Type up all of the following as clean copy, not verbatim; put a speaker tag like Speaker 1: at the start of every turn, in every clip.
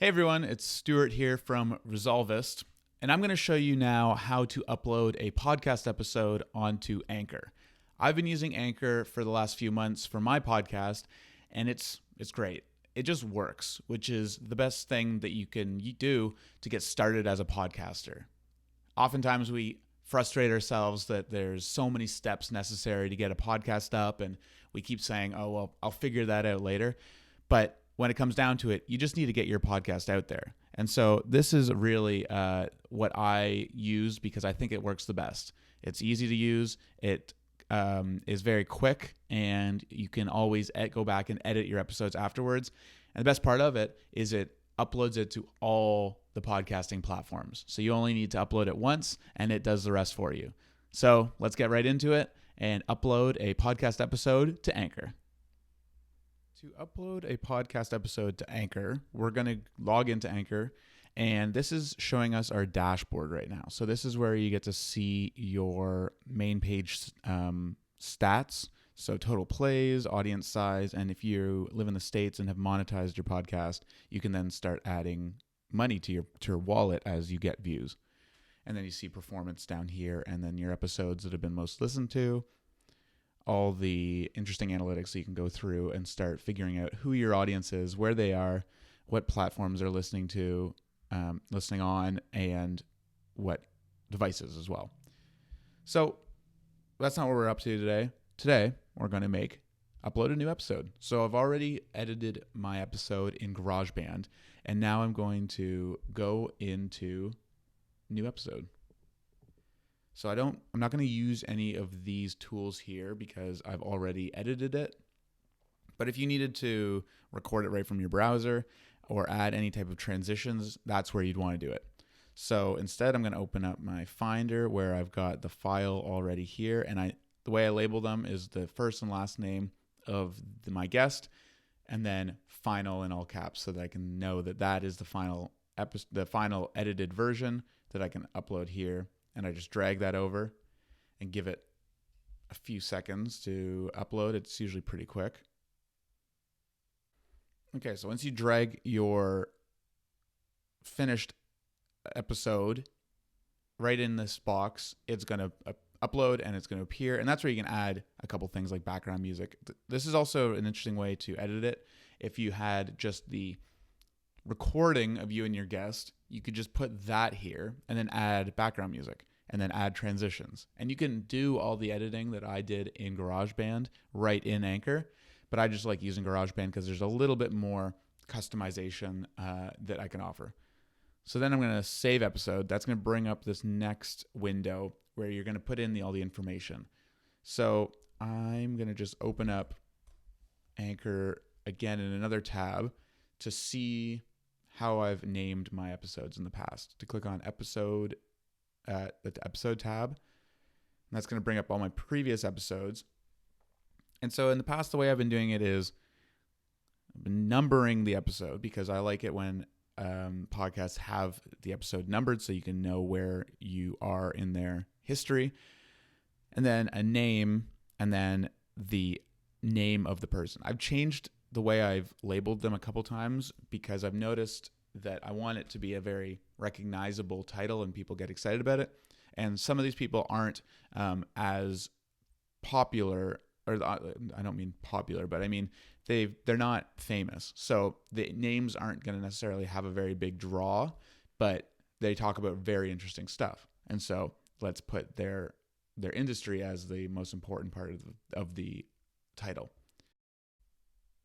Speaker 1: Hey everyone, it's Stuart here from Resolvist, and I'm going to show you now how to upload a podcast episode onto Anchor. I've been using Anchor for the last few months for my podcast, and it's great. It just works, which is the best thing that you can do to get started as a podcaster. Oftentimes we frustrate ourselves that there's so many steps necessary to get a podcast up, and we keep saying, oh, well, I'll figure that out later. But when it comes down to it, you just need to get your podcast out there. And so this is really what I use because I think it works the best. It's easy to use. It is very quick, and you can always go back and edit your episodes afterwards. And the best part of it is it uploads it to all the podcasting platforms. So you only need to upload it once, and it does the rest for you. So let's get right into it and upload a podcast episode to Anchor. To upload a podcast episode to Anchor, we're going to log into Anchor, and this is showing us our dashboard right now. So this is where you get to see your main page stats, so total plays, audience size, and if you live in the States and have monetized your podcast, you can then start adding money to your wallet as you get views. And then you see performance down here, and then your episodes that have been most listened to, all the interesting analytics so you can go through and start figuring out who your audience is, where they are, what platforms they're listening on, and what devices as well. So that's not what we're up to today. Today, we're going to upload a new episode. So I've already edited my episode in GarageBand, and now I'm going to go into new episode. So I'm not going to use any of these tools here because I've already edited it. But if you needed to record it right from your browser or add any type of transitions, that's where you'd want to do it. So instead, I'm going to open up my Finder where I've got the file already here. And the way I label them is the first and last name of my guest, and then final in all caps so that I can know that is the final edited version that I can upload here. And I just drag that over and give it a few seconds to upload. It's usually pretty quick. Okay, so once you drag your finished episode right in this box, it's going to upload and it's going to appear. And that's where you can add a couple things like background music. This is also an interesting way to edit it. If you had just the recording of you and your guest, you could just put that here and then add background music and then add transitions. And you can do all the editing that I did in GarageBand right in Anchor, but I just like using GarageBand because there's a little bit more customization that I can offer. So then I'm going to save episode. That's going to bring up this next window where you're going to put in all the information. So I'm going to just open up Anchor again in another tab to see how I've named my episodes in the past. To click on episode at the episode tab, and that's going to bring up all my previous episodes. And so in the past, the way I've been doing it is I've been numbering the episode because I like it when podcasts have the episode numbered so you can know where you are in their history, and then a name, and then the name of the person. I've changed the way I've labeled them a couple times because I've noticed that I want it to be a very recognizable title and people get excited about it. And some of these people aren't as popular, or I don't mean popular, but I mean they're not famous. So the names aren't going to necessarily have a very big draw, but they talk about very interesting stuff. And so let's put their industry as the most important part of the title.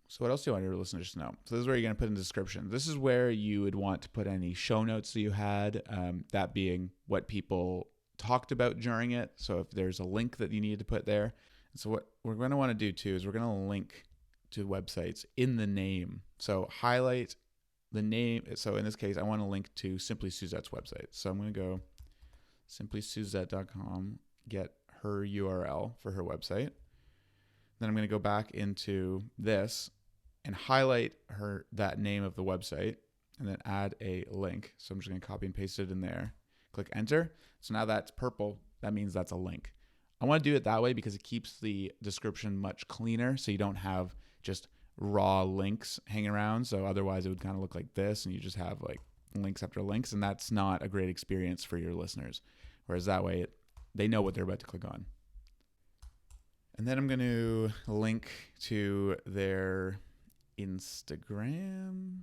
Speaker 1: So what else do you want your listeners to know? So this is where you're going to put in the description. This is where you would want to put any show notes that you had, that being what people talked about during it. So if there's a link that you need to put there. So what we're going to want to do too is we're going to link to websites in the name. So highlight the name. So in this case, I want to link to Simply Suzette's website. So I'm going to go simplysuzette.com, get her URL for her website. Then I'm going to go back into this and highlight that name of the website and then add a link. So I'm just going to copy and paste it in there. Click enter. So now that's purple. That means that's a link. I want to do it that way because it keeps the description much cleaner so you don't have just raw links hanging around. So otherwise it would kind of look like this and you just have like links after links, and that's not a great experience for your listeners. Whereas that way they know what they're about to click on. And then I'm going to link to their Instagram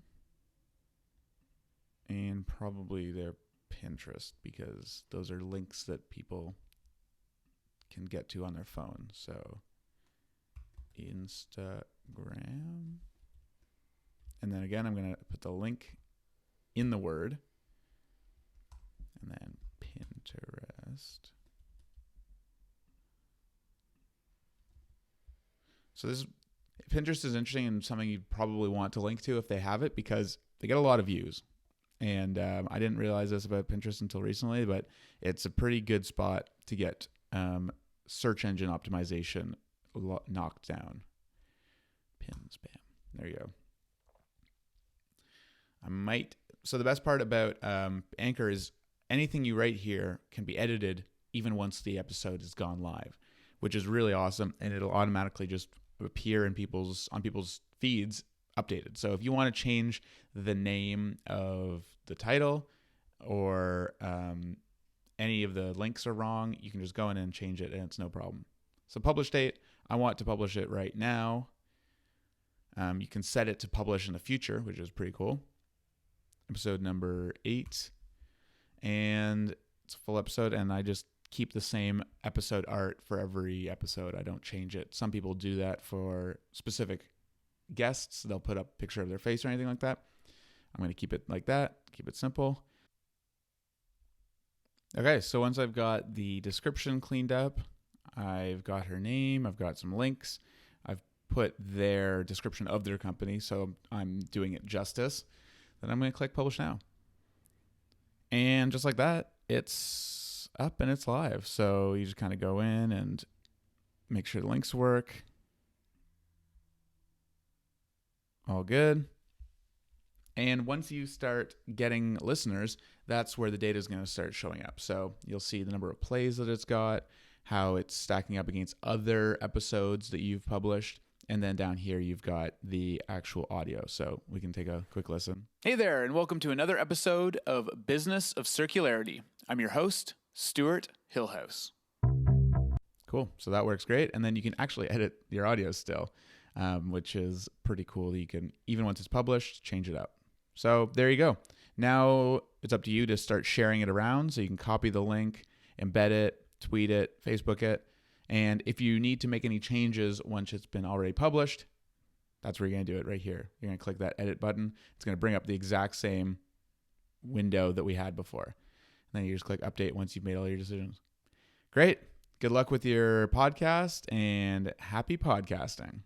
Speaker 1: and probably their Pinterest, because those are links that people can get to on their phone. So Instagram. And then again, I'm going to put the link in the word. And then Pinterest. So Pinterest is interesting and something you'd probably want to link to if they have it, because they get a lot of views. And I didn't realize this about Pinterest until recently, but it's a pretty good spot to get search engine optimization knocked down. Pin spam. There you go. So the best part about Anchor is anything you write here can be edited even once the episode has gone live, which is really awesome. And it'll automatically just appear on people's feeds updated. So if you want to change the name of the title or any of the links are wrong, you can just go in and change it and it's no problem. So publish date, I want to publish it right now. You can set it to publish in the future, which is pretty cool. Episode number 8. And it's a full episode, and I just keep the same episode art for every episode. I don't change it. Some people do that for specific guests. They'll put up a picture of their face or anything like that. I'm going to keep it like that, keep it simple. Okay, so once I've got the description cleaned up, I've got her name, I've got some links, I've put their description of their company, so I'm doing it justice. Then I'm going to click Publish Now. And just like that, it's up and it's live. So you just kind of go in and make sure the links work. All good. And once you start getting listeners, that's where the data is going to start showing up. So you'll see the number of plays that it's got, how it's stacking up against other episodes that you've published. And then down here, you've got the actual audio. So we can take a quick listen. Hey there, and welcome to another episode of Business of Circularity. I'm your host, Stuart Hillhouse. Cool. So that works great. And then you can actually edit your audio still, which is pretty cool. You can, even once it's published, change it up. So there you go. Now it's up to you to start sharing it around. So you can copy the link, embed it, tweet it, Facebook it. And if you need to make any changes once it's been already published, that's where you're going to do it right here. You're going to click that edit button. It's going to bring up the exact same window that we had before. And then you just click update once you've made all your decisions. Great. Good luck with your podcast and happy podcasting.